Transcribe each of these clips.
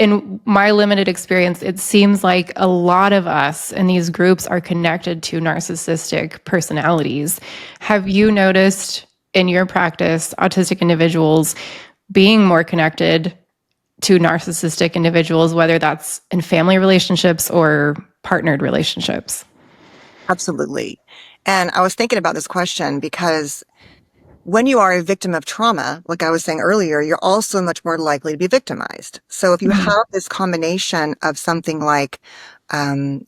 in my limited experience, it seems like a lot of us in these groups are connected to narcissistic personalities. Have you noticed in your practice autistic individuals being more connected to narcissistic individuals, whether that's in family relationships or partnered relationships? Absolutely. And I was thinking about this question because when you are a victim of trauma, like I was saying earlier, you're also much more likely to be victimized. So if you Mhm. have this combination of something like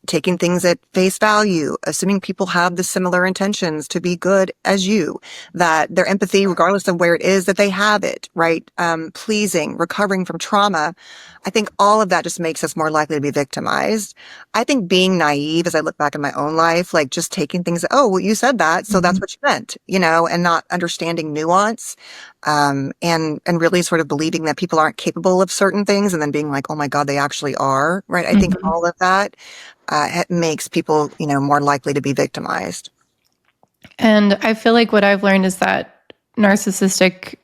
taking things at face value, assuming people have the similar intentions to be good as you, that their empathy, regardless of where it is that they have it, right? Pleasing, recovering from trauma. I think all of that just makes us more likely to be victimized. I think being naive, as I look back in my own life, like just taking things, oh, well, you said that, so that's Mhm. what you meant, and not understanding nuance, and really sort of believing that people aren't capable of certain things, and then being like, oh my God, they actually are, right? I think Mhm. all of that it makes people, more likely to be victimized. And I feel like what I've learned is that narcissistic,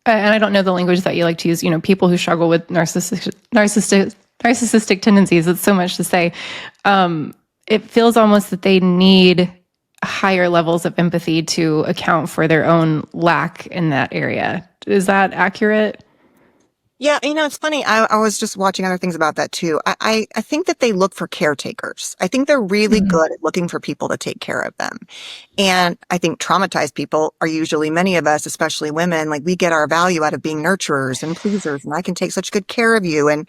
and I don't know the language that you like to use, people who struggle with narcissistic tendencies, it's so much to say. It feels almost that they need higher levels of empathy to account for their own lack in that area. Is that accurate? Yeah, it's funny. I was just watching other things about that too. I think that they look for caretakers. I think they're really Mhm. good at looking for people to take care of them. And I think traumatized people are usually, many of us, especially women, like we get our value out of being nurturers and pleasers, and I can take such good care of you. And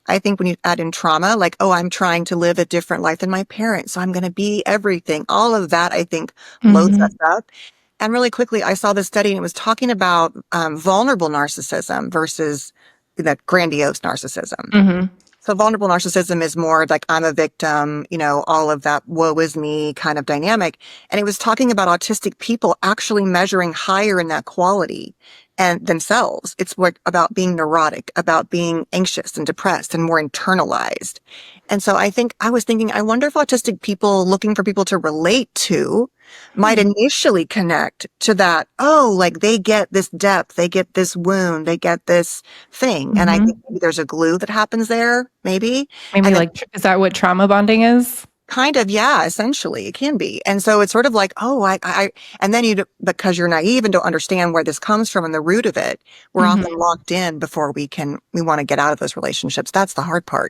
I think when you add in trauma, like, oh, I'm trying to live a different life than my parents, so I'm going to be everything. All of that, I think, loads us Mhm. up. And really quickly, I saw this study and it was talking about vulnerable narcissism versus that grandiose narcissism. Mhm. So vulnerable narcissism is more like I'm a victim, all of that woe is me kind of dynamic. And it was talking about autistic people actually measuring higher in that quality and themselves. It's what about being neurotic, about being anxious and depressed and more internalized. And so I was thinking, I wonder if autistic people looking for people to relate to might Hmm. initially connect to that. Oh, like they get this depth, they get this wound, they get this thing. And I think Mhm. maybe there's a glue that happens there, maybe. Maybe And then like, is that what trauma bonding is? kind of, yeah, essentially it can be. And so it's sort of like, oh, and then because you're naive and don't understand where this comes from and the root of it, we're Mhm. often locked in before we want to get out of those relationships. That's the hard part.